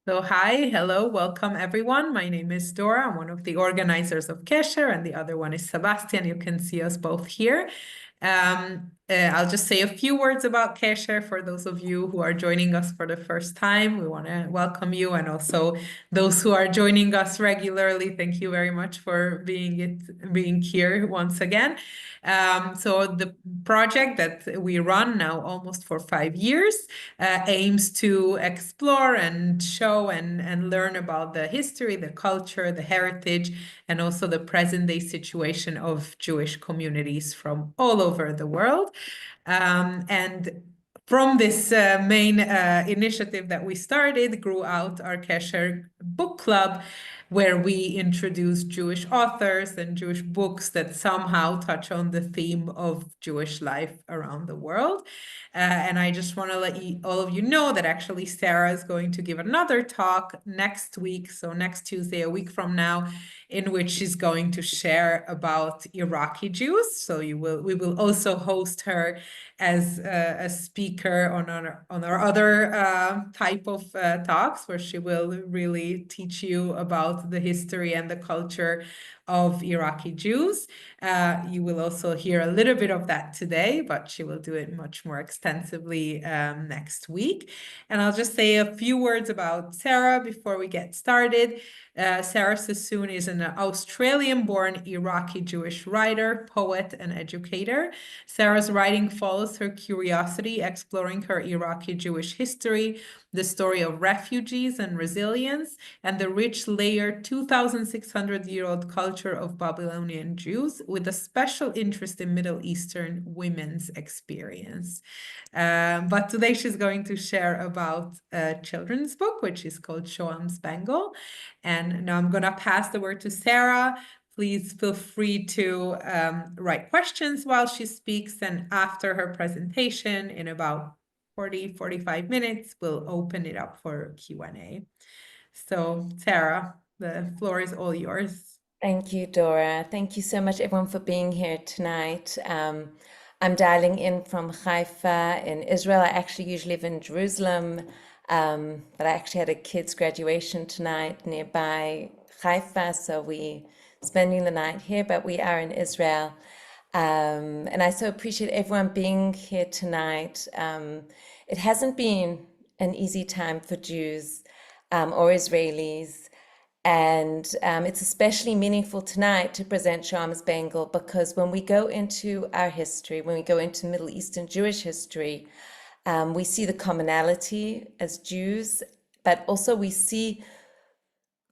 So hi, hello, welcome everyone. My name is Dora. I'm one of the organizers of Qesher, and the other one is Sebastian. You can see us both here. I'll just say a few words about Qesher for those of you who are joining us for the first time. We want to welcome you, and also those who are joining us regularly. Thank you very much for being here once again. So the project that we run now almost for 5 years aims to explore and show and learn about the history, the culture, the heritage, and also the present day situation of Jewish communities from all over the world. And from this main initiative that we started grew out our Qesher book club, where we introduce Jewish authors and Jewish books that somehow touch on the theme of Jewish life around the world. And I just want to let all of you know that actually Sarah is going to give another talk next week, so next Tuesday, a week from now, in which she's going to share about Iraqi Jews. So we will also host her as a speaker on our other type of talks, where she will really teach you about the history and the culture of Iraqi Jews. You will also hear a little bit of that today, but she will do it much more extensively next week. And I'll just say a few words about Sarah before we get started. Sarah Sassoon is an Australian-born Iraqi Jewish writer, poet, and educator. Sarah's writing follows her curiosity, exploring her Iraqi Jewish history, the story of refugees and resilience, and the rich, layered 2,600-year-old culture of Babylonian Jews, with a special interest in Middle Eastern women's experience. But today she's going to share about a children's book, which is called SHOHAM'S Bangle. And now I'm going to pass the word to Sarah. Please feel free to write questions while she speaks. And after her presentation, in about 45 minutes, we'll open it up for Q&A. So Sarah, the floor is all yours. Thank you, Dora. Thank you so much, everyone, for being here tonight. I'm dialing in from Haifa in Israel. I actually usually live in Jerusalem, but I actually had a kid's graduation tonight nearby Haifa, so we spending the night here, but we are in Israel. And I so appreciate everyone being here tonight. It hasn't been an easy time for Jews or Israelis. And it's especially meaningful tonight to present SHOHAM'S Bangle, because when we go into our history, when we go into Middle Eastern Jewish history, we see the commonality as Jews, but also we see,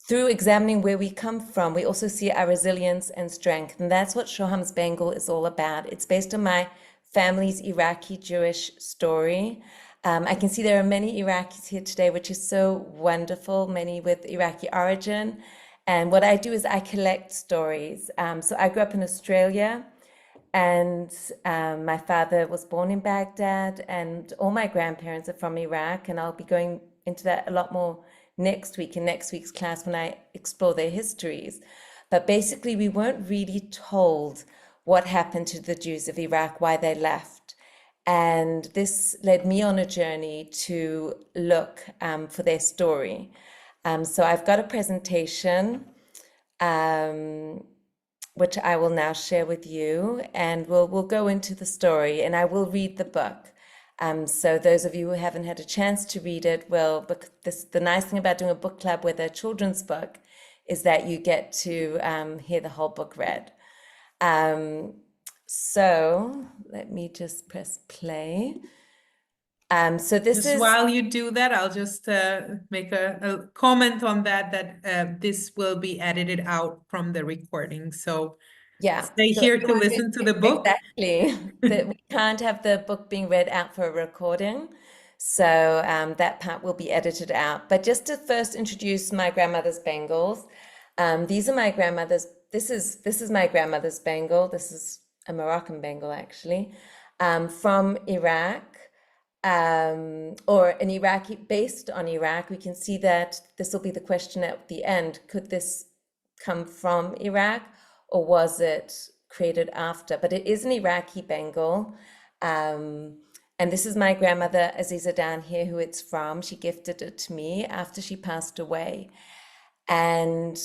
through examining where we come from, we also see our resilience and strength. And that's what SHOHAM'S Bangle is all about. It's based on my family's Iraqi Jewish story. I can see there are many Iraqis here today, which is so wonderful, many with Iraqi origin. And what I do is I collect stories. So I grew up in Australia, and my father was born in Baghdad, and all my grandparents are from Iraq. And I'll be going into that a lot more next week, in next week's class, when I explore their histories. But basically, we weren't really told what happened to the Jews of Iraq, why they left. And this led me on a journey to look for their story. So I've got a presentation, which I will now share with you, and we'll go into the story, and I will read the book. So those of you who haven't had a chance to read it, the nice thing about doing a book club with a children's book is that you get to hear the whole book read. So let me just press play. So this Just is, while you do that, I'll just make a comment on that this will be edited out from the recording. So yeah, stay so here to listen to the book. exactly. That we can't have the book being read out for a recording. So that part will be edited out. But just to first introduce my grandmother's bangles. These are my grandmother's, this is my grandmother's bangle. This is a Moroccan bangle, actually, from Iraq, or an Iraqi, based on Iraq. We can see that this will be the question at the end. Could this come from Iraq, or was it created after? But it is an Iraqi bangle. And And this is my grandmother, Aziza, down here, who it's from. She gifted it to me after she passed away. And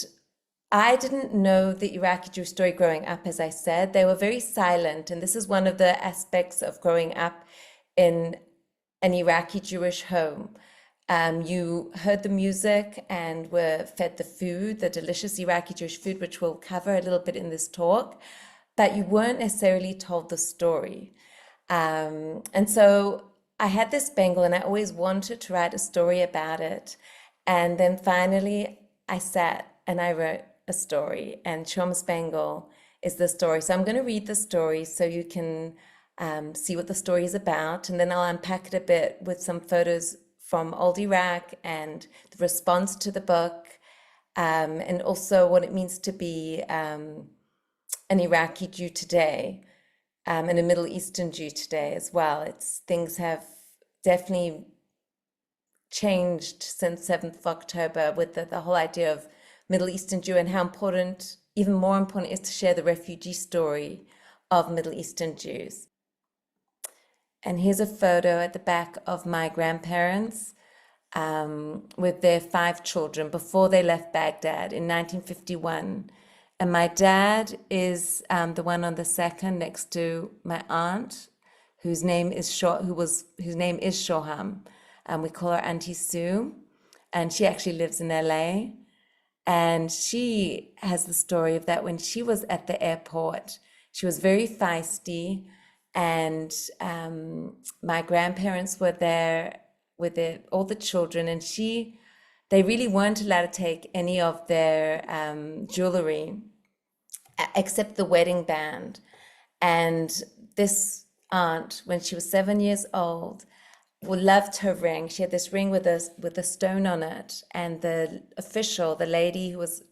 I didn't know the Iraqi Jewish story growing up, as I said. They were very silent. And this is one of the aspects of growing up in an Iraqi Jewish home. You heard the music and were fed the food, the delicious Iraqi Jewish food, which we'll cover a little bit in this talk, but you weren't necessarily told the story. And so I had this bangle and I always wanted to write a story about it. And then finally I sat and I wrote a story, and SHOHAM'S Bangle is the story. So I'm going to read the story so you can see what the story is about, and then I'll unpack it a bit with some photos from old Iraq and the response to the book, and also what it means to be an Iraqi Jew today, and a Middle Eastern Jew today as well. Things have definitely changed since 7th of October with the whole idea of Middle Eastern Jew, and how important, even more important, is to share the refugee story of Middle Eastern Jews. And here's a photo at the back of my grandparents with their 5 children before they left Baghdad in 1951. And my dad is the one on the second next to my aunt, whose name is Shoham. We call her Auntie Sue, and she actually lives in LA. And she has the story of that when she was at the airport, she was very feisty, and my grandparents were there with all the children, and they really weren't allowed to take any of their jewelry except the wedding band. And this aunt, when she was 7 years old, loved her ring. She had this ring with a stone on it, and the official, the lady who was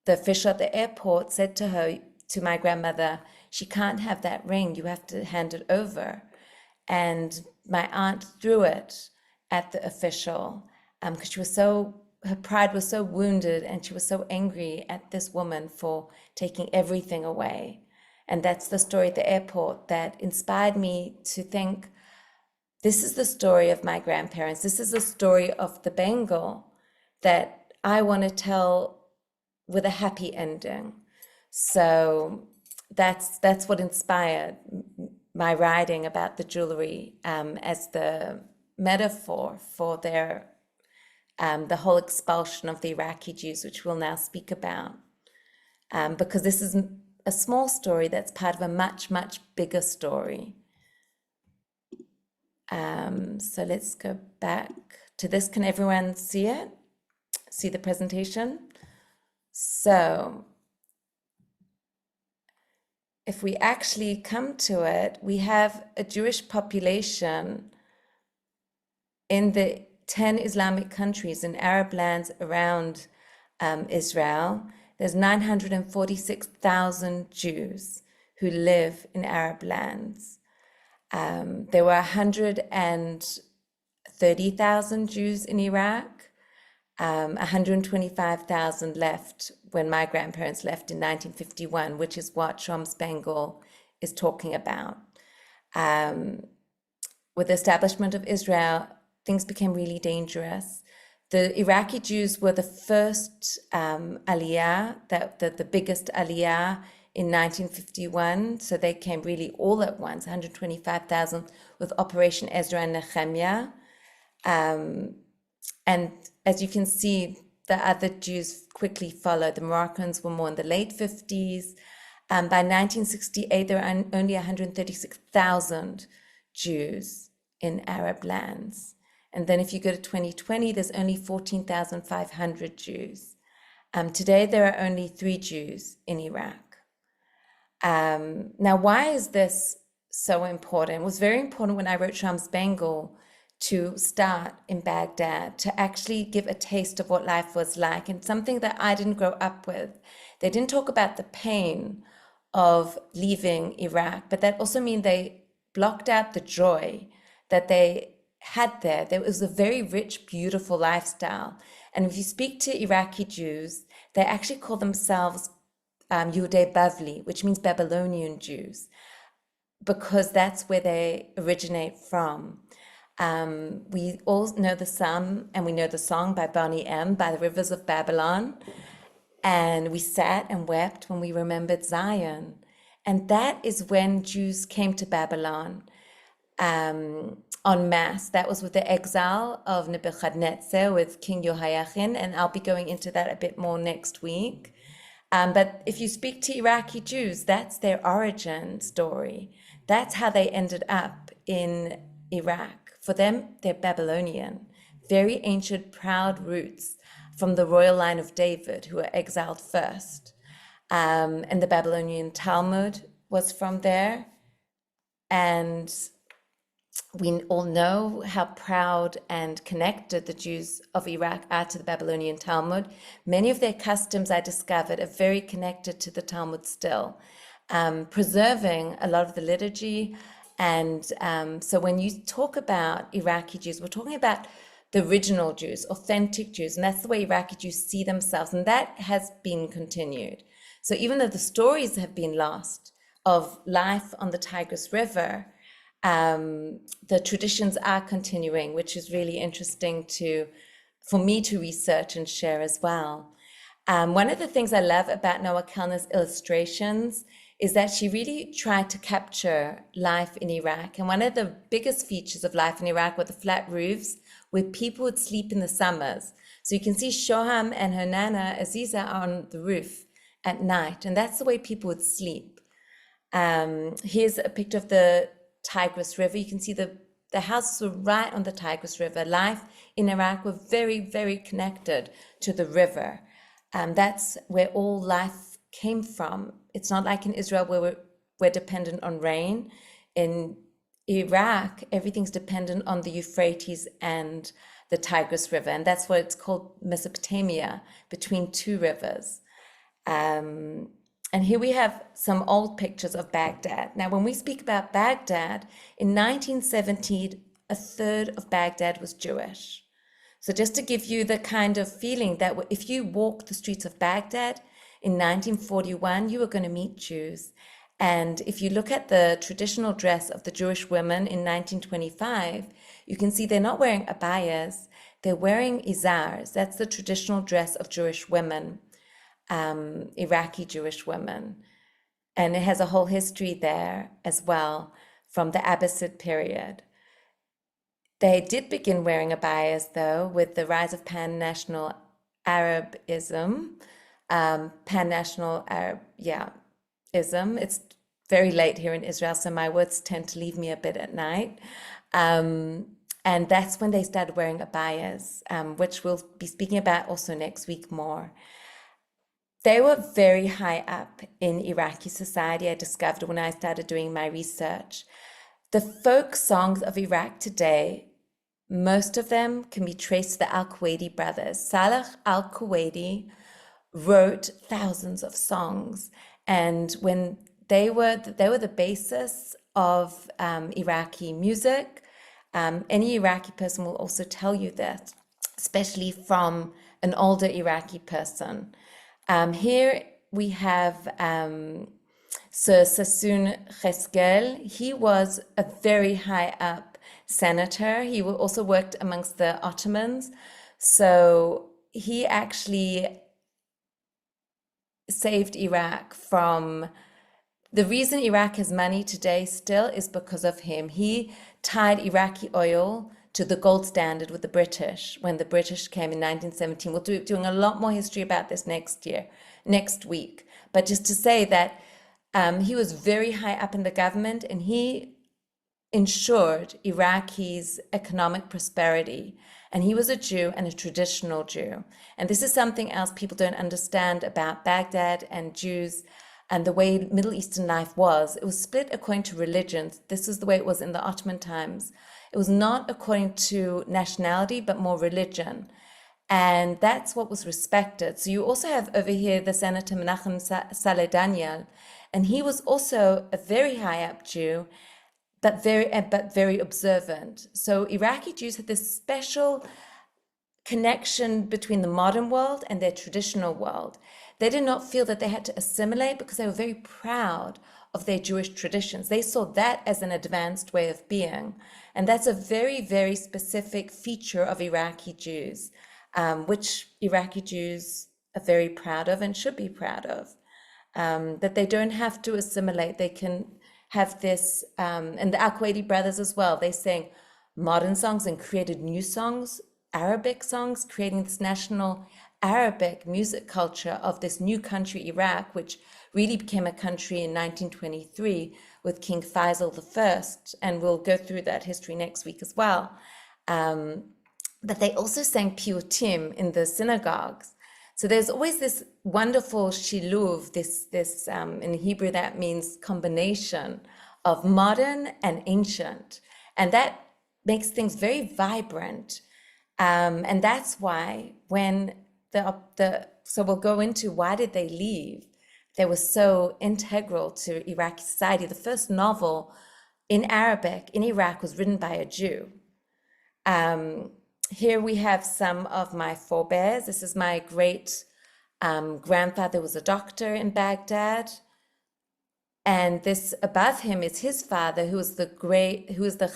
the official at the airport, said to my grandmother, she can't have that ring, you have to hand it over. And my aunt threw it at the official because her pride was so wounded, and she was so angry at this woman for taking everything away. And that's the story at the airport that inspired me to think, this is the story of my grandparents. This is the story of the bangle that I want to tell with a happy ending. So that's what inspired my writing about the jewelry as the metaphor for the whole expulsion of the Iraqi Jews, which we'll now speak about. Because this is a small story that's part of a much, much bigger story. So let's go back to this. Can everyone see it? See the presentation? So if we actually come to it, we have a Jewish population in the 10 Islamic countries in Arab lands around Israel. There's 946,000 Jews who live in Arab lands. There were 130,000 Jews in Iraq, 125,000 left when my grandparents left in 1951, which is what SHOHAM'S Bangle is talking about. With the establishment of Israel, things became really dangerous. The Iraqi Jews were the first aliyah, the biggest aliyah in 1951. So they came really all at once, 125,000 with Operation Ezra Nehemiah. And as you can see, the other Jews quickly followed. The Moroccans were more in the late 50s. By 1968, there were only 136,000 Jews in Arab lands. And then if you go to 2020, there's only 14,500 Jews. Today, there are only 3 Jews in Iraq. Now, why is this so important? It was very important when I wrote SHOHAM'S Bangle to start in Baghdad, to actually give a taste of what life was like, and something that I didn't grow up with. They didn't talk about the pain of leaving Iraq, but that also means they blocked out the joy that they had there. There was a very rich, beautiful lifestyle. And if you speak to Iraqi Jews, they actually call themselves Yehudei Bavli, which means Babylonian Jews. because that's where they originate from. We all know the psalm and we know the song by Bonnie M, by the rivers of Babylon. And we sat and wept when we remembered Zion. And that is when Jews came to Babylon en masse. That was with the exile of Nebuchadnezzar with King Jehoiachin, and I'll be going into that a bit more next week. But if you speak to Iraqi Jews, that's their origin story. That's how they ended up in Iraq. For them, they're Babylonian, very ancient, proud roots from the royal line of David, who were exiled first. And the Babylonian Talmud was from there. And we all know how proud and connected the Jews of Iraq are to the Babylonian Talmud. Many of their customs, I discovered, are very connected to the Talmud still, preserving a lot of the liturgy. And so when you talk about Iraqi Jews, we're talking about the original Jews, authentic Jews, and that's the way Iraqi Jews see themselves, and that has been continued. So even though the stories have been lost of life on the Tigris River, the traditions are continuing, which is really interesting for me to research and share as well. One of the things I love about Noah Kellner's illustrations is that she really tried to capture life in Iraq. And one of the biggest features of life in Iraq were the flat roofs where people would sleep in the summers. So you can see Shoham and her Nana Aziza are on the roof at night, and that's the way people would sleep. Here's a picture of the Tigris River. You can see the houses were right on the Tigris River. Life in Iraq were very, very connected to the river. That's where all life came from. It's not like in Israel where we're dependent on rain. In Iraq, everything's dependent on the Euphrates and the Tigris River, and that's what it's called Mesopotamia, between two rivers. And here we have some old pictures of Baghdad. Now, when we speak about Baghdad, in 1970, a third of Baghdad was Jewish. So just to give you the kind of feeling that if you walk the streets of Baghdad in 1941, you were going to meet Jews. And if you look at the traditional dress of the Jewish women in 1925, you can see they're not wearing abayas, they're wearing izars. That's the traditional dress of Jewish women. Iraqi Jewish women. And it has a whole history there as well from the Abbasid period. They did begin wearing abayas though with the rise of pan-national Arabism. Pan-national Arabism. It's very late here in Israel, so my words tend to leave me a bit at night. And that's when they started wearing abayas, which we'll be speaking about also next week more. They were very high up in Iraqi society, I discovered when I started doing my research. The folk songs of Iraq today, most of them can be traced to the Al-Kuwaiti brothers. Salah Al-Kuwaiti wrote thousands of songs, and when they were the basis of Iraqi music. Any Iraqi person will also tell you that, especially from an older Iraqi person. Here we have Sir Sassoon Qesher. He was a very high up senator. He also worked amongst the Ottomans. So he actually saved Iraq from... The reason Iraq has money today still is because of him. He tied Iraqi oil to the gold standard with the British when the British came in 1917. We'll be doing a lot more history about this next week. But just to say that he was very high up in the government and he ensured Iraqi's economic prosperity. And he was a Jew and a traditional Jew. And this is something else people don't understand about Baghdad and Jews and the way Middle Eastern life was. It was split according to religions. This is the way it was in the Ottoman times. It was not according to nationality, but more religion. And that's what was respected. So you also have over here the Senator Menachem Saleh Daniel, and he was also a very high up Jew, but very observant. So Iraqi Jews had this special connection between the modern world and their traditional world. They did not feel that they had to assimilate because they were very proud of their Jewish traditions. They saw that as an advanced way of being. And that's a very, very specific feature of Iraqi Jews, which Iraqi Jews are very proud of and should be proud of, that they don't have to assimilate. They can have this, and the Al-Kuwaiti brothers as well, they sang modern songs and created new songs, Arabic songs, creating this national Arabic music culture of this new country, Iraq, which really became a country in 1923 with King Faisal I, and we'll go through that history next week as well. But they also sang piyutim in the synagogues. So there's always this wonderful shiluv, this in Hebrew that means combination of modern and ancient, and that makes things very vibrant. And that's why when so we'll go into why did they leave? They were so integral to Iraqi society. The first novel in Arabic in Iraq was written by a Jew. Here we have some of my forebears. This is my great grandfather was a doctor in Baghdad. And this above him is his father, who was the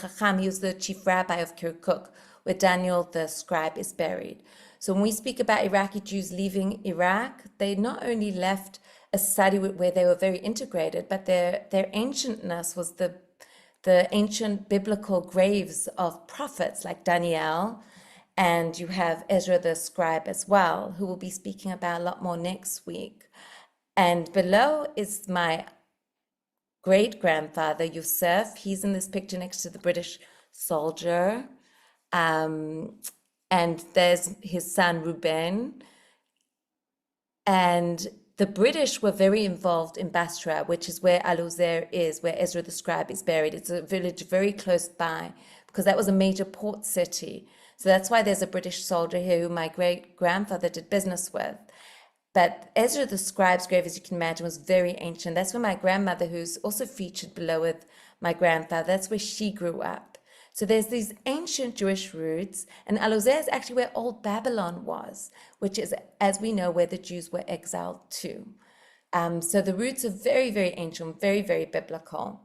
Chacham, he was the chief rabbi of Kirkuk, where Daniel the scribe is buried. So when we speak about Iraqi Jews leaving Iraq, they not only left a society where they were very integrated, but their ancientness was the ancient biblical graves of prophets like Daniel, and you have Ezra the scribe as well, who we'll be speaking about a lot more next week. And below is my great-grandfather, Yusuf. He's in this picture next to the British soldier. And there's his son, Reuben. And the British were very involved in Basra, which is where Al-Uzair is, where Ezra the scribe is buried. It's a village very close by, because that was a major port city. So that's why there's a British soldier here who my great-grandfather did business with. But Ezra the scribe's grave, as you can imagine, was very ancient. That's where my grandmother, who's also featured below with my grandfather, that's where she grew up. So there's these ancient Jewish roots, and Al-Uzair is actually where old Babylon was, which is, as we know, where the Jews were exiled to. So the roots are very, very ancient, very, very biblical.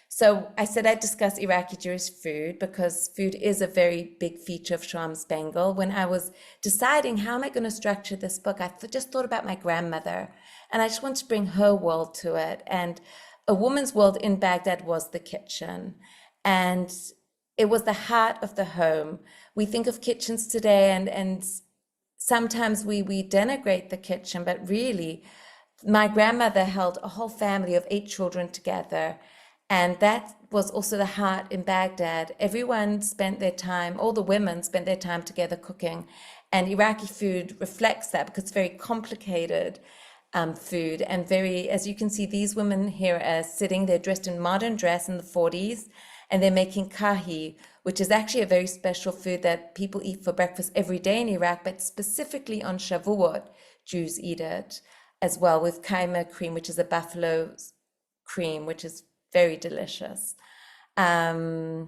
So I said I'd discuss Iraqi Jewish food because food is a very big feature of SHOHAM'S Bangle. When I was deciding how am I going to structure this book, I just thought about my grandmother, and I just wanted to bring her world to it. And a woman's world in Baghdad was the kitchen, and it was the heart of the home. We think of kitchens today, and sometimes we denigrate the kitchen, but really, my grandmother held a whole family of 8 children together. And that was also the heart in Baghdad. Everyone spent their time, all the women spent their time together cooking. And Iraqi food reflects that because it's very complicated food. And very, as you can see, these women here are sitting, they're dressed in modern dress in the 40s, and they're making kahi, which is actually a very special food that people eat for breakfast every day in Iraq, but specifically on Shavuot, Jews eat it as well with kaima cream, which is a buffalo cream, which is very delicious. So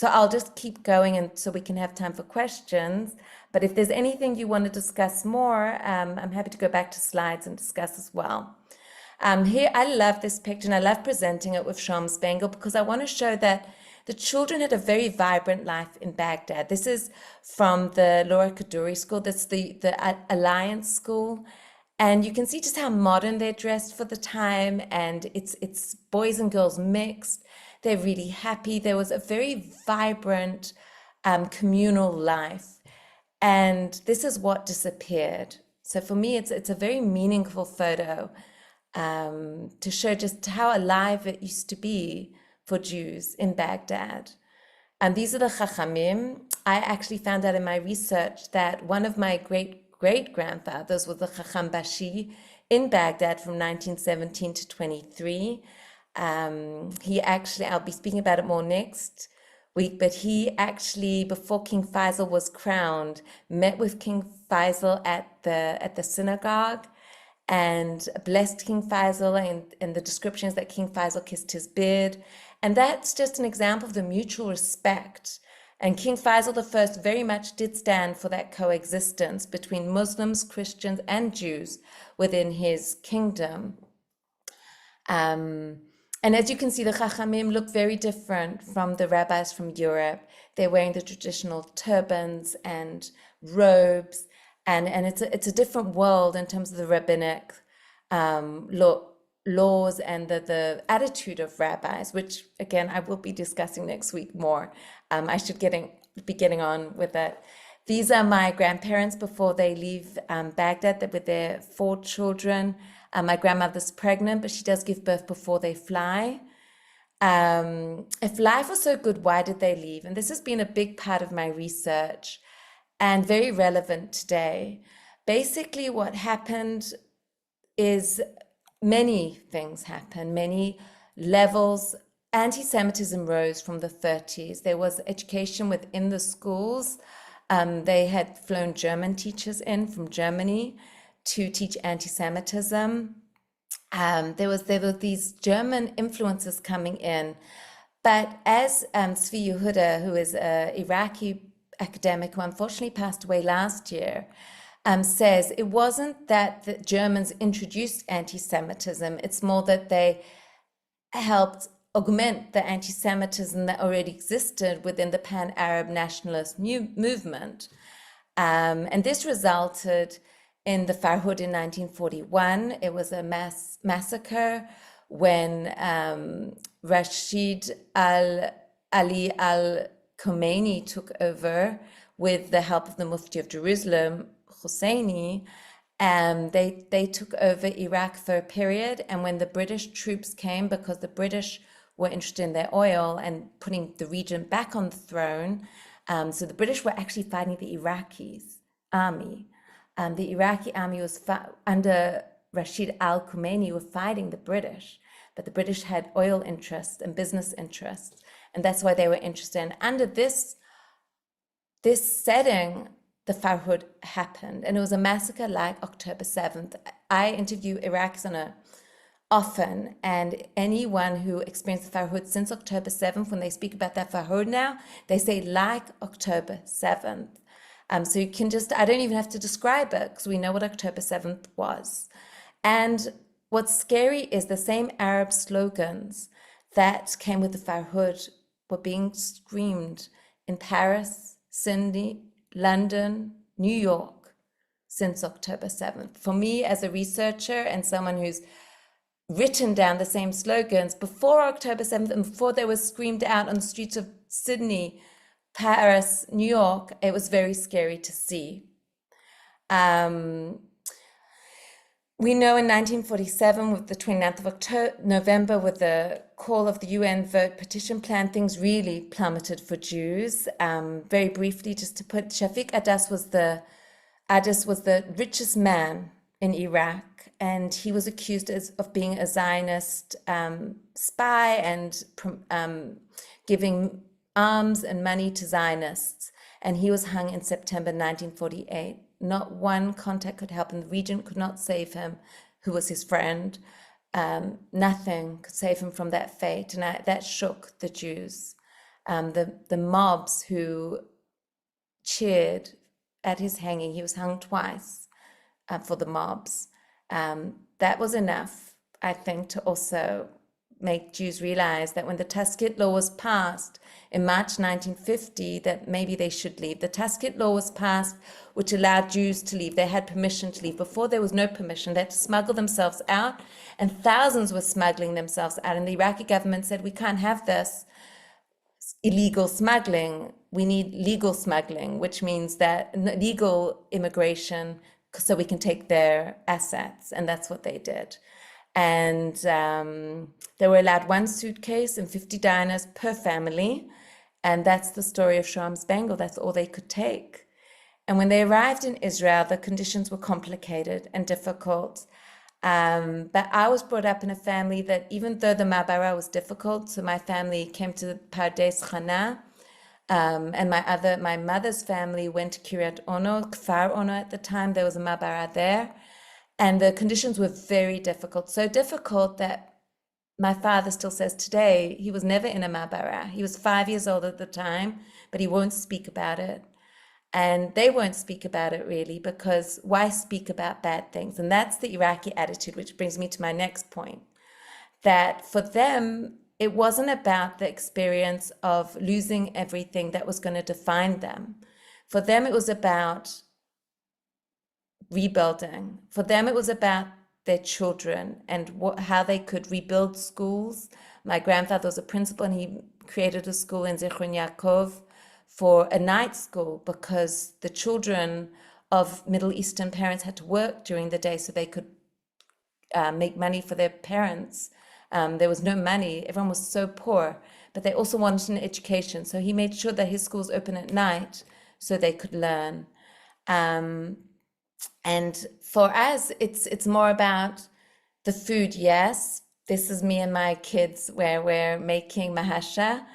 I'll just keep going and so we can have time for questions. But if there's anything you want to discuss more, I'm happy to go back to slides and discuss as well. Here, I love this picture and I love presenting it with SHOHAM'S Bangle because I want to show that the children had a very vibrant life in Baghdad. This is from the Laura Kaduri school. That's the Alliance school. And you can see just how modern they're dressed for the time, and it's boys and girls mixed. They're really happy. There was a very vibrant communal life, and this is what disappeared. So for me, it's a very meaningful photo to show just how alive it used to be for Jews in Baghdad. And these are the Chachamim. I actually found out in my research that one of my great-grandfathers was the Chacham Bashi in Baghdad from 1917 to 23. He actually, I'll be speaking about it more next week, but he actually, before King Faisal was crowned, met with King Faisal at the synagogue and blessed King Faisal, and the description is that King Faisal kissed his beard. And that's just an example of the mutual respect. And King Faisal I very much did stand for that coexistence between Muslims, Christians, and Jews within his kingdom. And as you can see, the Chachamim look very different from the rabbis from Europe. They're wearing the traditional turbans and robes, and it's a different world in terms of the rabbinic laws and the attitude of rabbis, which again I will be discussing next week more. I should be getting on with that. These are my grandparents before they leave Baghdad with their 4 children. My grandmother's pregnant, but she does give birth before they fly. If life was so good, why did they leave? And this has been a big part of my research and very relevant today. Basically, what happened is many things happened, many levels. Anti-Semitism rose from the 30s. There was education within the schools. They had flown German teachers in from Germany to teach anti-Semitism. There were these German influences coming in. But as Zvi Yehuda, who is an Iraqi academic who unfortunately passed away last year, says it wasn't that the Germans introduced anti-Semitism, it's more that they helped augment the anti-Semitism that already existed within the pan-Arab nationalist movement. And this resulted in the Farhud in 1941. It was a massacre when Rashid Ali al-Khomeini took over with the help of the Mufti of Jerusalem, Husseini. They took over Iraq for a period, and when the British troops came, because the British were interested in their oil and putting the region back on the throne, so the British were actually fighting the Iraqis army. The Iraqi army was under Rashid al-Khomeini were fighting the British, but the British had oil interests and business interests, and that's why they were interested. And under this setting, the Farhud happened, and it was a massacre like October 7th. I interview Iraqis often, and anyone who experienced the Farhud since October 7th, when they speak about that Farhud now, they say like October 7th. So you can I don't even have to describe it because we know what October 7th was. And what's scary is the same Arab slogans that came with the Farhud were being screamed in Paris, Sydney, London, New York since October 7th. For me, as a researcher and someone who's written down the same slogans before October 7th and before they were screamed out on the streets of Sydney, Paris, New York, it was very scary to see. We know in 1947, with the 29th of November, with the call of the UN vote petition plan, things really plummeted for Jews. Very briefly, just to put, Shafiq Adas was the richest man in Iraq, and he was accused of being a Zionist spy and giving arms and money to Zionists. And he was hung in September 1948. Not one contact could help him. The regent could not save him, who was his friend. Nothing could save him from that fate. And that shook the Jews. The mobs who cheered at his hanging, he was hung twice for the mobs. That was enough, I think, to also make Jews realize that when the Taskit law was passed in March 1950, that maybe they should leave. The Taskit law was passed, which allowed Jews to leave. They had permission to leave. Before, there was no permission. They had to smuggle themselves out, and thousands were smuggling themselves out. And the Iraqi government said, we can't have this illegal smuggling. We need legal smuggling, which means that legal immigration, so we can take their assets. And that's what they did. And they were allowed 1 suitcase and 50 dinars per family. And that's the story of SHOHAM'S Bangle. That's all they could take. And when they arrived in Israel, the conditions were complicated and difficult. But I was brought up in a family that, even though the Ma'bara was difficult, so my family came to Pardes Chana, and my mother's family went to Kiryat Ono, Kfar Ono at the time. There was a Ma'bara there. And the conditions were very difficult, so difficult that my father still says today he was never in a Ma'bara. He was 5 years old at the time, but he won't speak about it. And they won't speak about it really, because why speak about bad things? And that's the Iraqi attitude, which brings me to my next point. that for them, it wasn't about the experience of losing everything that was going to define them. For them, it was about rebuilding. For them, it was about their children and how they could rebuild schools. My grandfather was a principal, and he created a school in Zichron Yaakov for a night school because the children of Middle Eastern parents had to work during the day so they could make money for their parents. There was no money. Everyone was so poor, but they also wanted an education. So he made sure that his schools open at night so they could learn. And for us, it's more about the food. Yes, this is me and my kids where we're making mahasha.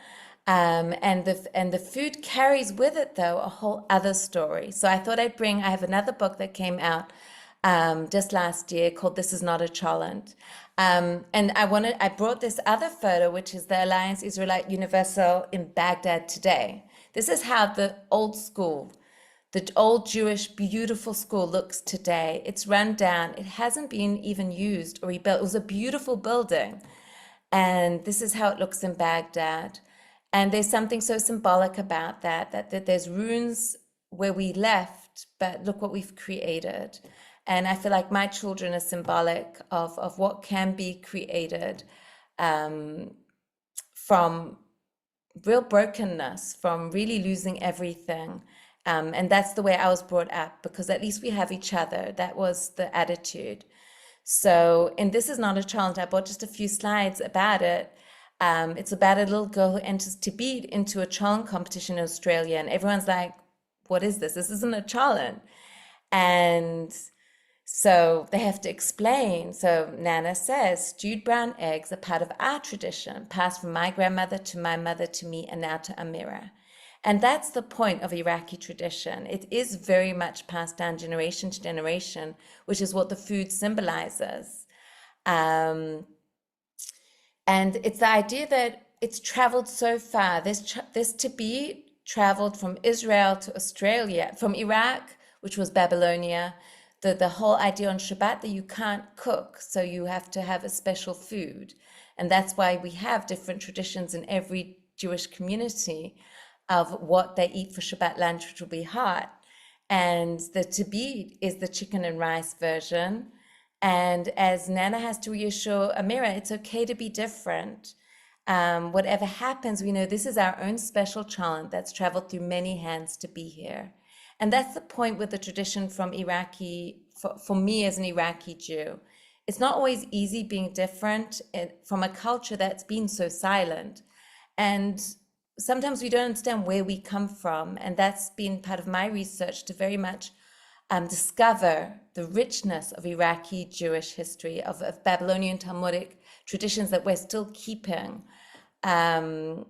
And the food carries with it, though, a whole other story. So I thought I have another book that came out just last year called This Is Not a Challenge. And I brought this other photo, which is the Alliance Israelite Universal in Baghdad today. This is how the old Jewish beautiful school looks today. It's run down. It hasn't been even used or rebuilt. It was a beautiful building. And this is how it looks in Baghdad. And there's something so symbolic about that there's ruins where we left, but look what we've created. And I feel like my children are symbolic of what can be created from real brokenness, from really losing everything. And that's the way I was brought up, because at least we have each other. That was the attitude. So, and This Is Not a Challenge, I brought just a few slides about it. It's about a little girl who enters Tibet into a challenge competition in Australia, and everyone's like, what is this? This isn't a challenge. And so they have to explain. So Nana says, stewed brown eggs are part of our tradition, passed from my grandmother to my mother to me, and now to Amira. And that's the point of Iraqi tradition. It is very much passed down generation to generation, which is what the food symbolizes. And it's the idea that it's traveled so far. This Tibet traveled from Israel to Australia, from Iraq, which was Babylonia. The whole idea on Shabbat that you can't cook, so you have to have a special food. And that's why we have different traditions in every Jewish community of what they eat for Shabbat lunch, which will be hot. And the Tibet is the chicken and rice version. And as Nana has to reassure Amira, it's okay to be different. Whatever happens, we know this is our own special challenge that's traveled through many hands to be here. And that's the point with the tradition from Iraqi, for me as an Iraqi Jew. It's not always easy being different from a culture that's been so silent. And sometimes we don't understand where we come from. And that's been part of my research, to very much discover the richness of Iraqi Jewish history, of Babylonian Talmudic traditions that we're still keeping, and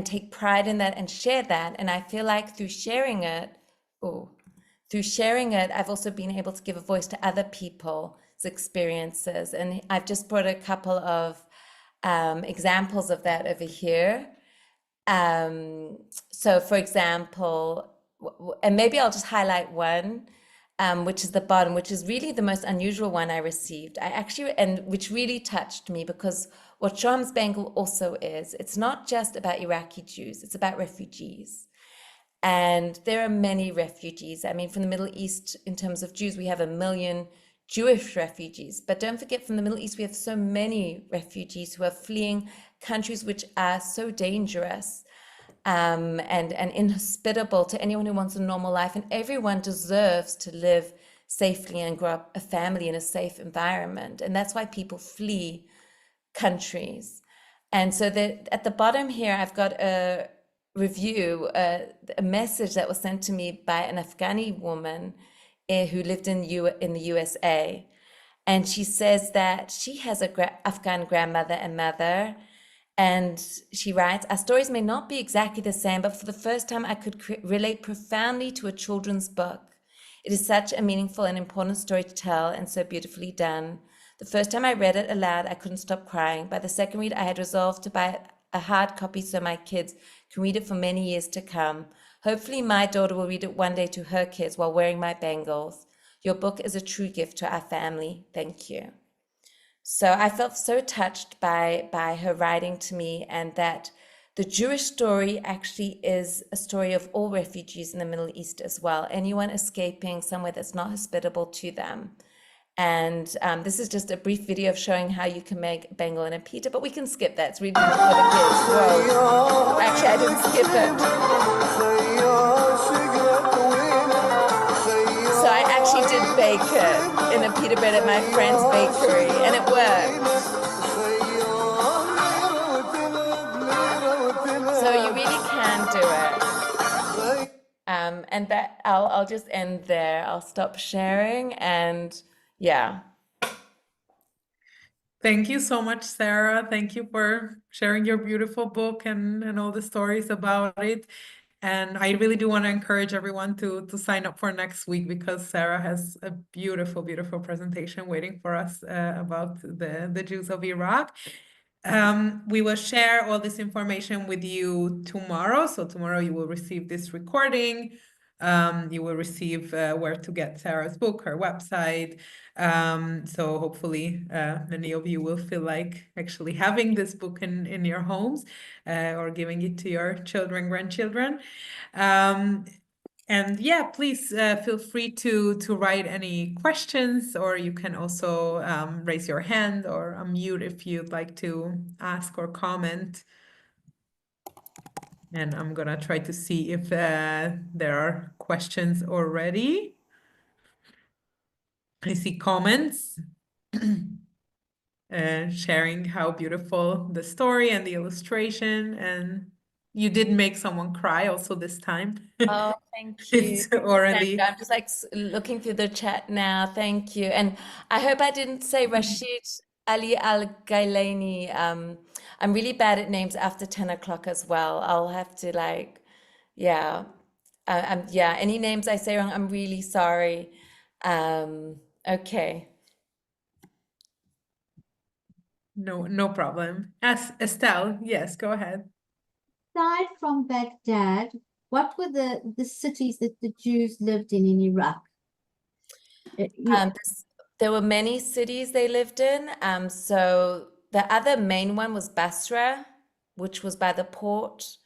take pride in that and share that. And I feel like through sharing it, I've also been able to give a voice to other people's experiences. And I've just brought a couple of examples of that over here. So for example, and maybe I'll just highlight one, which is the bottom, which is really the most unusual one I received. Which really touched me, because what SHOHAM'S Bangle also is, it's not just about Iraqi Jews, it's about refugees. And there are many refugees. I mean, from the Middle East, in terms of Jews, we have 1 million Jewish refugees. But don't forget, from the Middle East, we have so many refugees who are fleeing countries which are so dangerous and inhospitable to anyone who wants a normal life. And everyone deserves to live safely and grow up a family in a safe environment. And that's why people flee countries. And so at the bottom here, I've got a review, a message that was sent to me by an Afghani woman who lived in the USA. And she says that she has an Afghan grandmother and mother. And she writes, our stories may not be exactly the same, but for the first time I could relate profoundly to a children's book. It is such a meaningful and important story to tell, and so beautifully done. The first time I read it aloud, I couldn't stop crying. By the second read, I had resolved to buy a hard copy so my kids can read it for many years to come. Hopefully my daughter will read it one day to her kids while wearing my bangles. Your book is a true gift to our family. Thank you. So I felt so touched by her writing to me, and that the Jewish story actually is a story of all refugees in the Middle East as well. Anyone escaping somewhere that's not hospitable to them. And this is just a brief video of showing how you can make a bangle and a pita, but we can skip that. It's really more for the kids. Whoa. Actually, I didn't skip it. So I actually did bake it in a pita bread at my friend's bakery, and it worked. So you really can do it. And that I'll just end there. I'll stop sharing, and yeah. Thank you so much, Sarah. Thank you for sharing your beautiful book and all the stories about it. And I really do want to encourage everyone to sign up for next week, because Sarah has a beautiful, beautiful presentation waiting for us about the Jews of Iraq. We will share all this information with you tomorrow. So tomorrow you will receive this recording. You will receive where to get Sarah's book, her website. So hopefully many of you will feel like actually having this book in your homes or giving it to your children, grandchildren. And yeah, please feel free to write any questions, or you can also raise your hand or unmute if you'd like to ask or comment. And I'm gonna try to see if there are questions already. I see comments sharing how beautiful the story and the illustration, and you did make someone cry also this time. Oh, thank you. It's already. I'm just like looking through the chat now. Thank you. And I hope I didn't say Rashid Ali Al Gailani. I'm really bad at names after 10 o'clock as well. I'll have to like, yeah. Yeah, any names I say wrong, I'm really sorry. Okay. No problem. Estelle, yes, go ahead. Aside from Baghdad, what were the cities that the Jews lived in Iraq? There were many cities they lived in. So the other main one was Basra, which was by the port,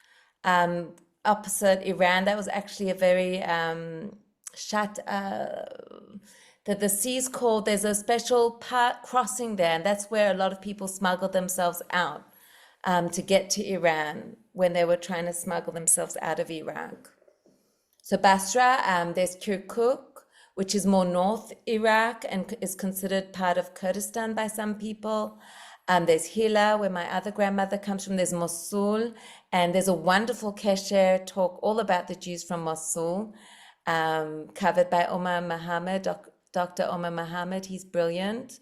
opposite Iran. That was actually a very the sea's called, there's a special part crossing there, and that's where a lot of people smuggled themselves out to get to Iran when they were trying to smuggle themselves out of Iraq. So Basra, there's Kirkuk, which is more north Iraq and is considered part of Kurdistan by some people. There's Hilla, where my other grandmother comes from. There's Mosul, and there's a wonderful Qesher talk all about the Jews from Mosul, covered by Omar Mohammed, Dr. Omar Mohammed. He's brilliant.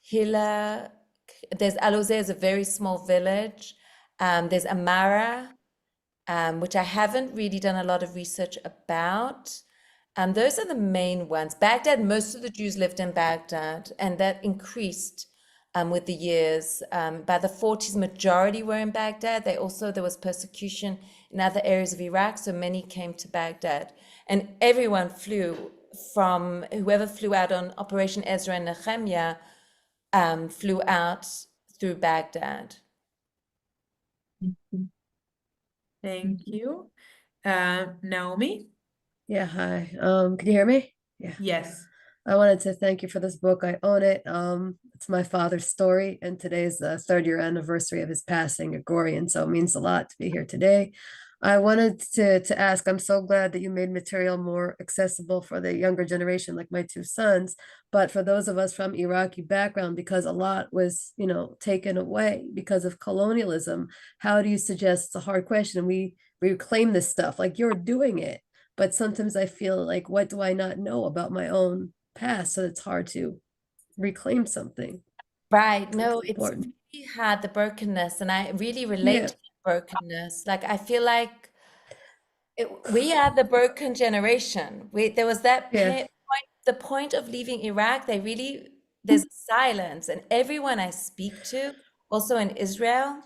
Hilla, there's Al-Uzair, is a very small village. There's Amara, which I haven't really done a lot of research about. Those are the main ones. Baghdad, most of the Jews lived in Baghdad, and that increased with the years. By the 40s, majority were in Baghdad. There was persecution in other areas of Iraq, so many came to Baghdad. And everyone whoever flew out on Operation Ezra Nehemiah flew out through Baghdad. Thank you. Naomi? Yeah, hi. Can you hear me? Yeah. Yes. I wanted to thank you for this book. I own it. It's my father's story, and today's the third-year anniversary of his passing at Gorian, so it means a lot to be here today. I wanted to ask, I'm so glad that you made material more accessible for the younger generation, like my two sons, but for those of us from Iraqi background, because a lot was, taken away because of colonialism. How do you suggest, it's a hard question, we reclaim this stuff, like you're doing it, but sometimes I feel like, what do I not know about my own past? So it's hard to reclaim something. Right. No, it's important. really hard, the brokenness, and I really relate to brokenness. Like, I feel like we are the broken generation. There was that point, the point of leaving Iraq, there's silence, and everyone I speak to, also in Israel,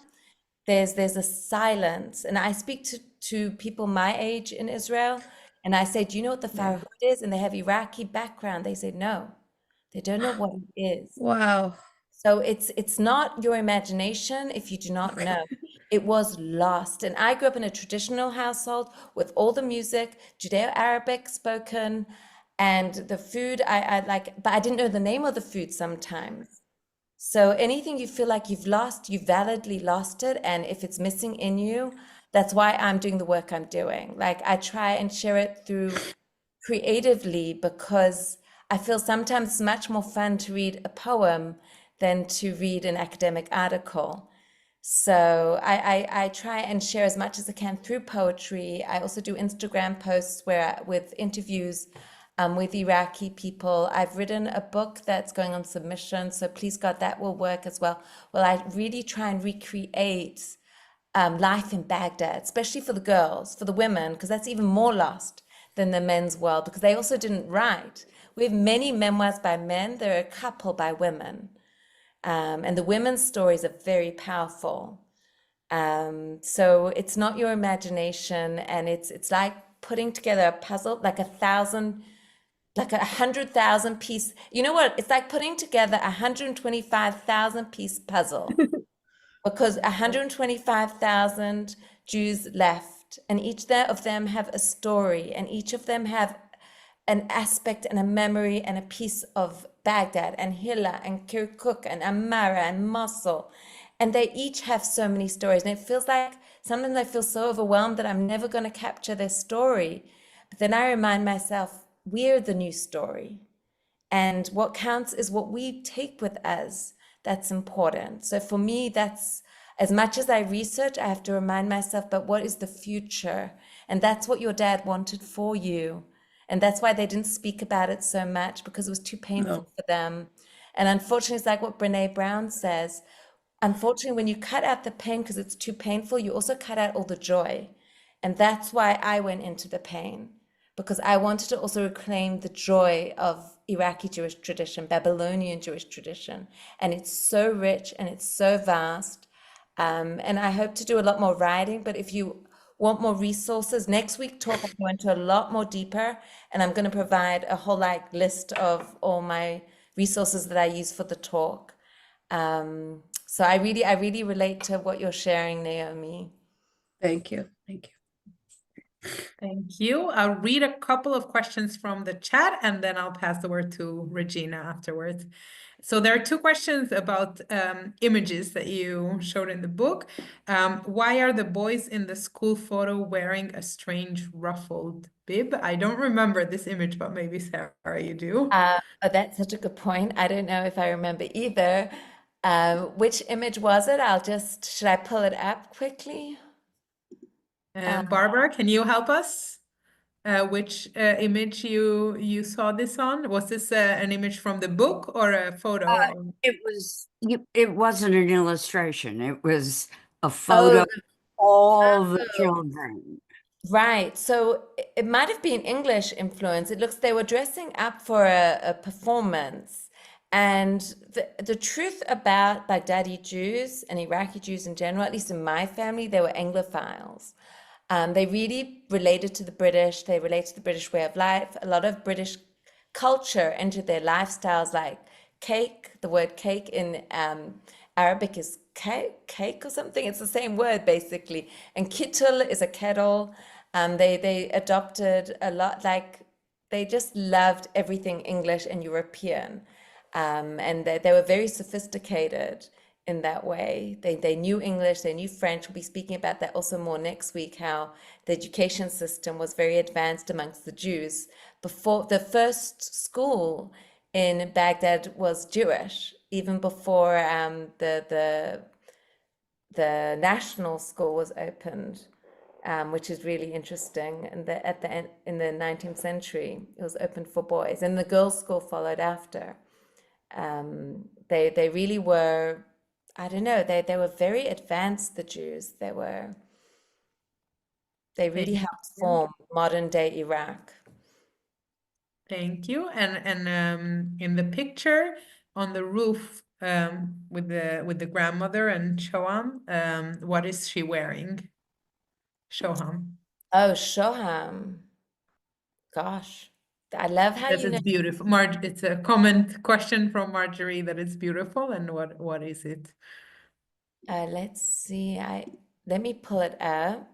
there's a silence. And I speak to people my age in Israel, and I say, do you know what the Farhud is? And they have Iraqi background. They say, no. They don't know what it is. Wow. So it's not your imagination if you do not know. It was lost. And I grew up in a traditional household with all the music, Judeo-Arabic spoken, and the food I like, but I didn't know the name of the food sometimes. So anything you feel like you've lost, you validly lost it. And if it's missing in you, that's why I'm doing the work I'm doing. Like I try and share it through creatively because I feel sometimes it's much more fun to read a poem than to read an academic article. So I try and share as much as I can through poetry. I also do Instagram posts with interviews with Iraqi people. I've written a book that's going on submission, so please God, that will work as well. Well, I really try and recreate life in Baghdad, especially for the girls, for the women, because that's even more lost than the men's world, because they also didn't write. We have many memoirs by men, there are a couple by women. And the women's stories are very powerful. So it's not your imagination, and it's like putting together a puzzle, like 100,000 piece. You know what? It's like putting together 125,000 piece puzzle because 125,000 Jews left, and each of them have a story, and each of them have an aspect and a memory and a piece of Baghdad and Hilla and Kirkuk and Amara and Mosul. And they each have so many stories. And it feels like sometimes I feel so overwhelmed that I'm never going to capture their story. But then I remind myself, we're the new story. And what counts is what we take with us. That's important. So for me, that's as much as I research, I have to remind myself, but what is the future? And that's what your dad wanted for you. And that's why they didn't speak about it so much, because it was too painful for them. And unfortunately, it's like what Brene Brown says. Unfortunately, when you cut out the pain because it's too painful, you also cut out all the joy. And that's why I went into the pain, because I wanted to also reclaim the joy of Iraqi Jewish tradition, Babylonian Jewish tradition. And it's so rich and it's so vast. And I hope to do a lot more writing, but if you want more resources, next week talk, I'll go into a lot more deeper, and I'm going to provide a whole list of all my resources that I use for the talk. So I really relate to what you're sharing, Naomi. Thank you. Thank you. Thank you. I'll read a couple of questions from the chat and then I'll pass the word to Regina afterwards. So there are two questions about images that you showed in the book. Why are the boys in the school photo wearing a strange ruffled bib? I don't remember this image, but maybe Sarah, you do. But that's such a good point. I don't know if I remember either. Which image was it? Should I pull it up quickly? Barbara, can you help us? Which image you saw this on? Was this an image from the book or a photo? It wasn't an illustration. It was a photo of all the children. Right. So it might have been English influence. It looks they were dressing up for a performance. And the truth about Baghdadi Jews and Iraqi Jews in general, at least in my family, they were Anglophiles. They really related to the British. They relate to the British way of life. A lot of British culture entered their lifestyles, like cake. The word cake in Arabic is cake or something. It's the same word basically. And kittul is a kettle. They adopted a lot, like they just loved everything English and European. And they were very sophisticated in that way. They knew English, they knew French. We'll be speaking about that also more next week, how the education system was very advanced amongst the Jews. Before the first school in Baghdad was Jewish, even before the national school was opened, which is really interesting. And in the 19th century, it was opened for boys, and the girls' school followed after. They really were, I don't know, they were very advanced, the Jews. They really helped form modern day Iraq. Thank you. And in the picture on the roof with the grandmother and Shoham, what is she wearing? Shoham. Oh, Shoham. Gosh. I love how Because you know. it's beautiful. It's a comment question from Marjorie that it's beautiful. And what is it? Let's see. Let me pull it up.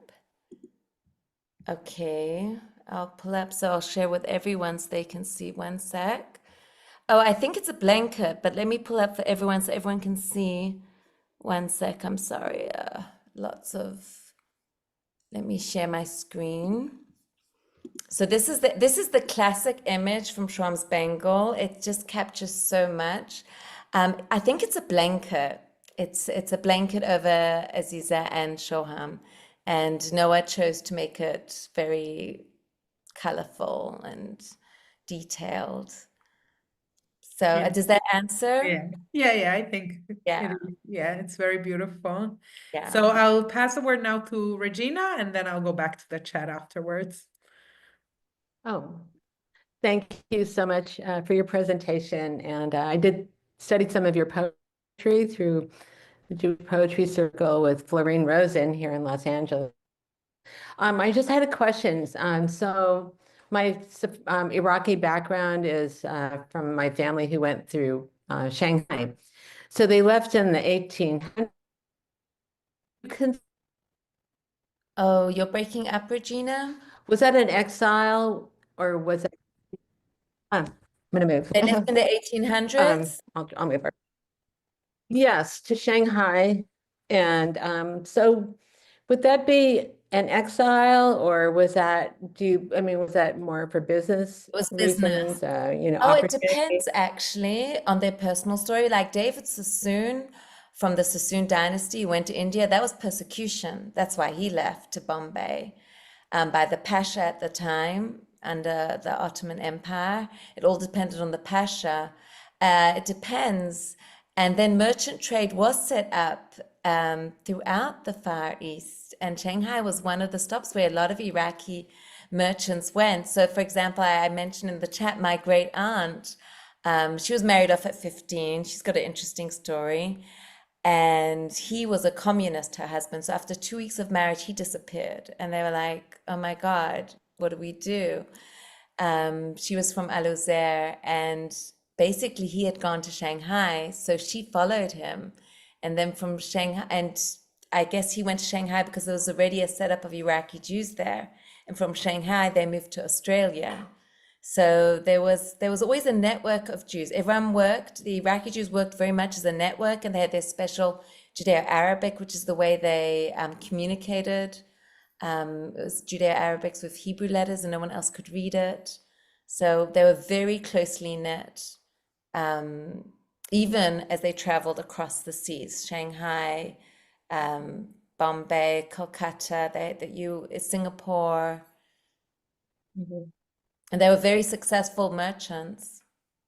Okay, I'll pull up, so I'll share with everyone so they can see. One sec. Oh, I think it's a blanket, but let me pull up for everyone so everyone can see. One sec, I'm sorry. Let me share my screen. So this is the classic image from SHOHAM'S Bangle. It just captures so much. I think it's a blanket. It's a blanket over Aziza and Shoham, and Noah chose to make it very colorful and detailed. So Yeah. does that answer? Yeah, I think Yeah. it's very beautiful. Yeah. So I'll pass the word now to Regina, and then I'll go back to the chat afterwards. Oh, thank you so much for your presentation. And I did study some of your poetry through the Jewish Poetry Circle with Florine Rosen here in Los Angeles. I just had a question. So my Iraqi background is from my family who went through Shanghai. So they left in the 1800s. Oh, you're breaking up, Regina? Was that an exile or was it? I'm gonna move. They lived in the 1800s? I'll move her. Yes, to Shanghai. And so would that be an exile or was that, was that more for business It was reasons, business. Oh, Oh, it opportunity? depends actually on their personal story. Like David Sassoon from the Sassoon dynasty went to India. That was persecution. That's why he left to Bombay by the Pasha at the time under the Ottoman Empire. It all depended on the Pasha. It depends. And then merchant trade was set up throughout the Far East. And Shanghai was one of the stops where a lot of Iraqi merchants went. So, for example, I mentioned in the chat, my great aunt, she was married off at 15. She's got an interesting story. And he was a communist, her husband. So after 2 weeks of marriage, he disappeared. And they were like, oh my God, what do we do? She was from Al Uzair, and basically he had gone to Shanghai. So she followed him. And then from Shanghai, and I guess he went to Shanghai because there was already a setup of Iraqi Jews there. And from Shanghai, they moved to Australia. So there was always a network of Jews. Everyone worked, the Iraqi Jews worked very much as a network, and they had their special Judeo-Arabic, which is the way they communicated. It was Judeo-Arabic with Hebrew letters and no one else could read it. So they were very closely knit, even as they traveled across the seas, Shanghai, Bombay, Kolkata, Singapore. Mhm. And they were very successful merchants.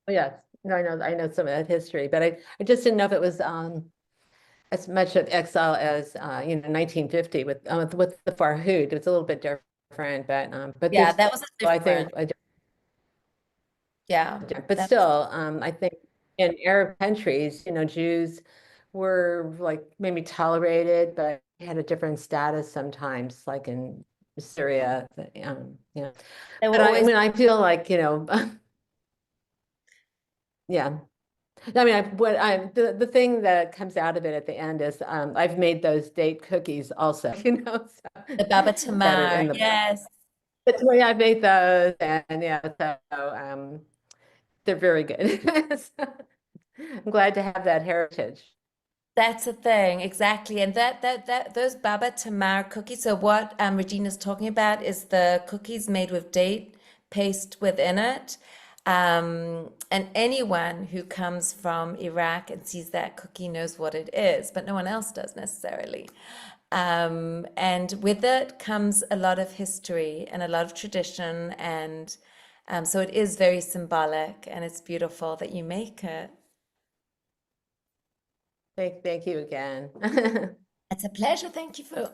Oh, yes, no, I know some of that history, but I just didn't know if it was as much of exile as 1950 with the Farhud. It's a little bit different, but Yeah, there's that was a still, I think, different. Yeah, but still, I think in Arab countries, Jews were like maybe tolerated, but had a different status sometimes, like in Syria, they But were always. I feel like, yeah. The thing that comes out of it at the end is I've made those date cookies also, so The Baba that are in Tamar, the book. yes. But I made those, and yeah, so they're very good. So, I'm glad to have that heritage. That's the thing, exactly. And those Baba Tamar cookies. So what Regina's talking about is the cookies made with date paste within it. And anyone who comes from Iraq and sees that cookie knows what it is, but no one else does necessarily. And with it comes a lot of history and a lot of tradition. And so it is very symbolic, and it's beautiful that you make it. Thank you again. It's a pleasure. Thank you for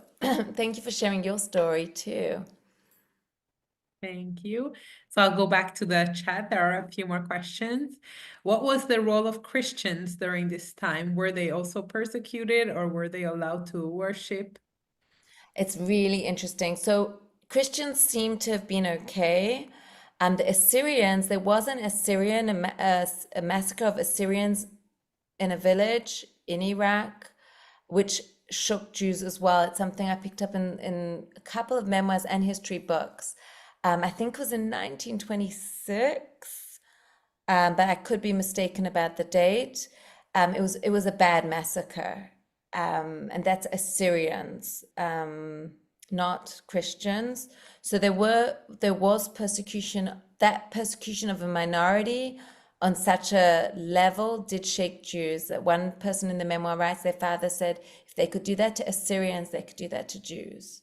thank you for sharing your story too. Thank you. So I'll go back to the chat. There are a few more questions. What was the role of Christians during this time? Were they also persecuted or were they allowed to worship? It's really interesting. So Christians seem to have been okay. The Assyrians, there was an Assyrian, a massacre of Assyrians in a village in Iraq, which shook Jews as well. It's something I picked up in a couple of memoirs and history books. I think it was in 1926, but I could be mistaken about the date. It was a bad massacre, and that's Assyrians, not Christians. So there was persecution. That persecution of a minority on such a level did shake Jews. One person in the memoir writes, their father said, if they could do that to Assyrians, they could do that to Jews.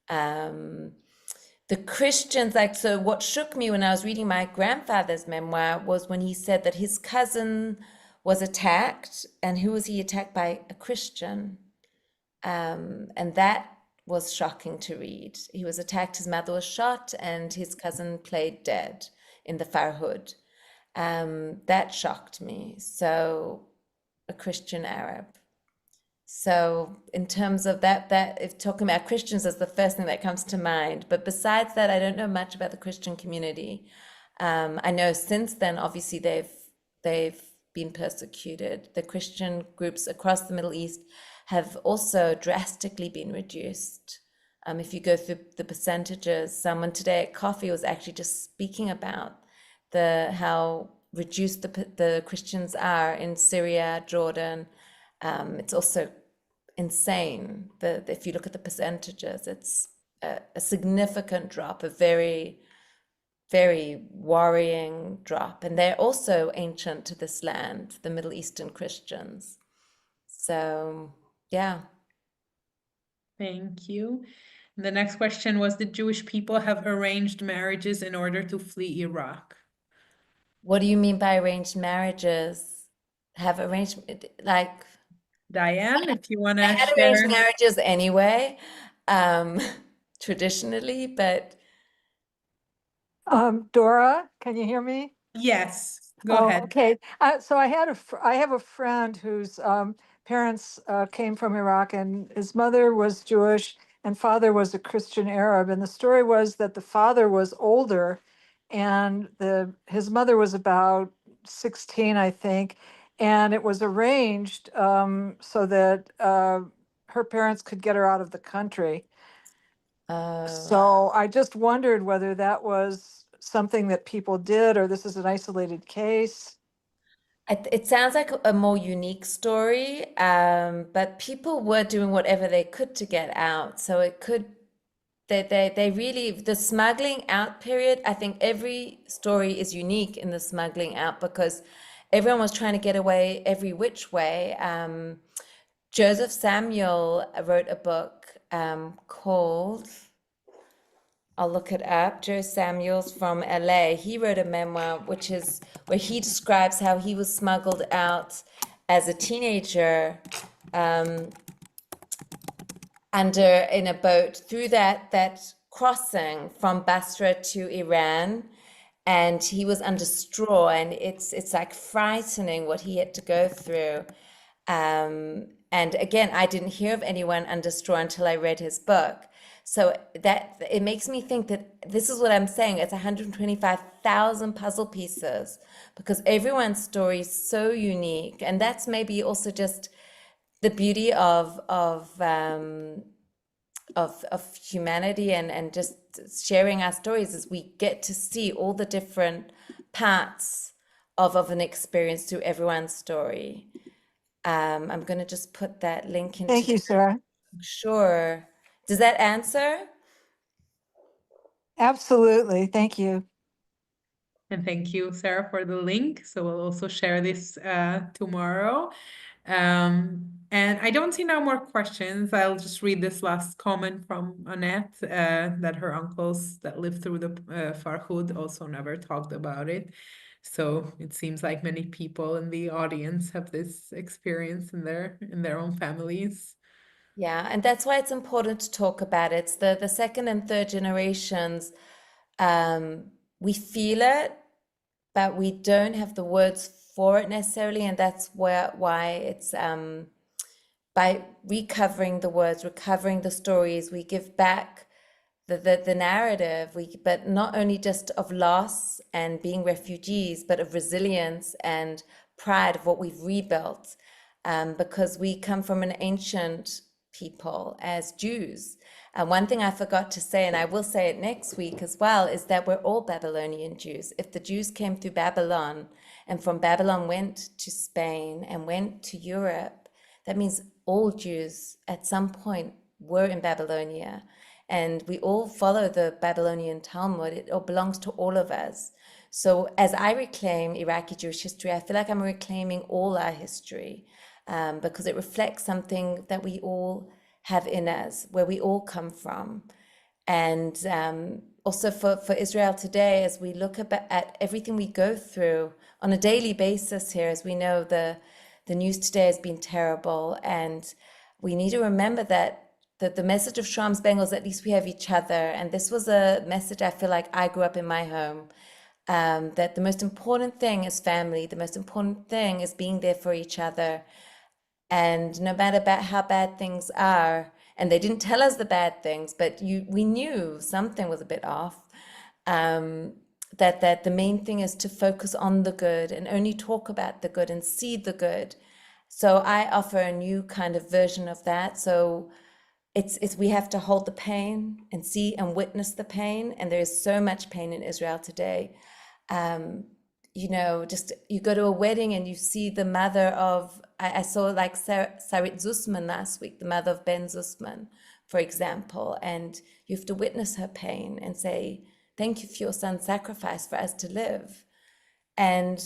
The Christians, so what shook me when I was reading my grandfather's memoir was when he said that his cousin was attacked, and who was he attacked by? A Christian. And that was shocking to read. He was attacked, his mother was shot, and his cousin played dead in the Farhud. That shocked me. So a Christian Arab. So in terms of that if talking about Christians is the first thing that comes to mind. But besides that, I don't know much about the Christian community. I know since then, obviously, they've been persecuted. The Christian groups across the Middle East have also drastically been reduced. If you go through the percentages, someone today at coffee was actually just speaking about how reduced the Christians are in Syria, Jordan. It's also insane that if you look at the percentages, it's a significant drop, a very, very worrying drop. And they're also ancient to this land, the Middle Eastern Christians. So, yeah. Thank you. The next question was, did Jewish people have arranged marriages in order to flee Iraq? What do you mean by arranged marriages? Have arranged, like... Diane, if you want to had share. arranged marriages anyway, traditionally, but... Dora, can you hear me? Yes, go ahead. Okay. So I have a friend whose parents came from Iraq, and his mother was Jewish and father was a Christian Arab. And the story was that the father was older, and his mother was about 16, I think, and it was arranged so that her parents could get her out of the country. So I just wondered whether that was something that people did, or this is an isolated case. It sounds like a more unique story, but people were doing whatever they could to get out. So it could, they really, the smuggling out period, I think every story is unique in the smuggling out because everyone was trying to get away every which way. Joseph Samuel wrote a book called, I'll look it up, Joe Samuels from LA. He wrote a memoir, which is where he describes how he was smuggled out as a teenager in a boat through that crossing from Basra to Iran. And he was under straw, and it's like frightening what he had to go through. And again, I didn't hear of anyone under straw until I read his book. So that it makes me think that this is what I'm saying. It's 125,000 puzzle pieces because everyone's story is so unique, and that's maybe also just the beauty of humanity and just sharing our stories is we get to see all the different parts of an experience through everyone's story. I'm going to just put that link into. Thank you, Sarah. Sure. Does that answer? Absolutely. Thank you. And thank you, Sarah, for the link. So we'll also share this tomorrow. And I don't see now more questions. I'll just read this last comment from Annette that her uncles that lived through the Farhud also never talked about it. So it seems like many people in the audience have this experience in their own families. Yeah, and that's why it's important to talk about it. It's the second and third generations, we feel it, but we don't have the words for it necessarily, and that's why it's by recovering the words, recovering the stories, we give back the narrative, but not only just of loss and being refugees, but of resilience and pride of what we've rebuilt, because we come from an ancient people as Jews. And one thing I forgot to say, and I will say it next week as well, is that we're all Babylonian Jews. If the Jews came through Babylon and from Babylon went to Spain and went to Europe, that means all Jews at some point were in Babylonia. And we all follow the Babylonian Talmud. It all belongs to all of us. So as I reclaim Iraqi Jewish history, I feel like I'm reclaiming all our history, because it reflects something that we all have in us, where we all come from. And also for Israel today, as we look at everything we go through on a daily basis here, as we know the news today has been terrible, and we need to remember that the message of SHOHAM'S Bangles, at least we have each other. And this was a message I feel like I grew up in my home, that the most important thing is family. The most important thing is being there for each other. And no matter about how bad things are, and they didn't tell us the bad things, but we knew something was a bit off, that the main thing is to focus on the good and only talk about the good and see the good. So I offer a new kind of version of that. So it's we have to hold the pain and see and witness the pain. And there is so much pain in Israel today. You know, just you go to a wedding and you see the mother of, I saw like Sarit Zussman last week, the mother of Ben Zussman, for example, and you have to witness her pain and say, thank you for your son's sacrifice for us to live. And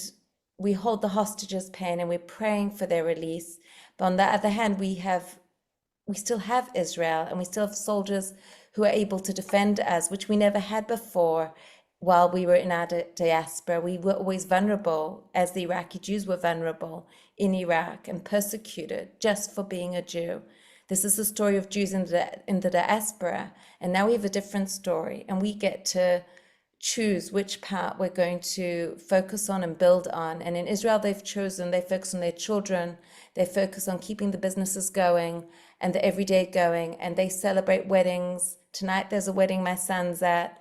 we hold the hostages' pain and we're praying for their release. But on the other hand, we still have Israel, and we still have soldiers who are able to defend us, which we never had before. While we were in our diaspora, we were always vulnerable, as the Iraqi Jews were vulnerable in Iraq and persecuted just for being a Jew. This is the story of Jews in the diaspora, and now we have a different story, and we get to choose which part we're going to focus on and build on. And in Israel, they focus on their children, they focus on keeping the businesses going and the everyday going, and they celebrate weddings. Tonight there's a wedding my son's at.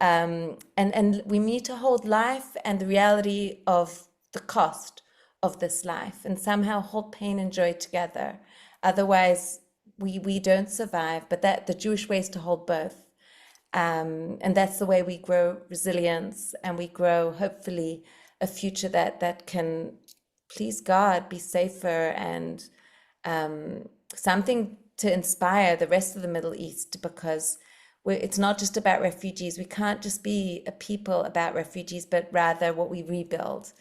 And we need to hold life and the reality of the cost of this life, and somehow hold pain and joy together. Otherwise, we don't survive. But that the Jewish way is to hold both, and that's the way we grow resilience, and we grow hopefully a future that can please God, be safer, and something to inspire the rest of the Middle East, because it's not just about refugees. We can't just be a people about refugees, but rather what we rebuild,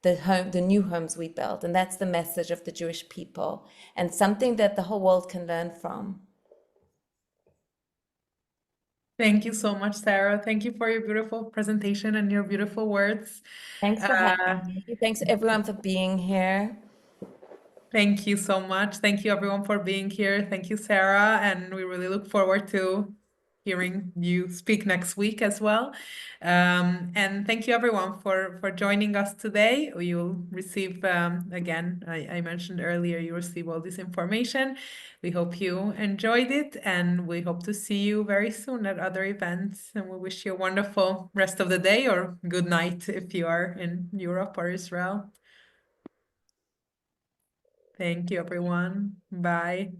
the new homes we build. And that's the message of the Jewish people, and something that the whole world can learn from. Thank you so much, Sarah. Thank you for your beautiful presentation and your beautiful words. Thanks for having me. Thanks everyone for being here. Thank you so much. Thank you everyone for being here. Thank you, Sarah. And we really look forward to hearing you speak next week as well. And thank you everyone for joining us today. You'll receive, again, I mentioned earlier, you receive all this information. We hope you enjoyed it, and we hope to see you very soon at other events. And we wish you a wonderful rest of the day, or good night if you are in Europe or Israel. Thank you, everyone. Bye.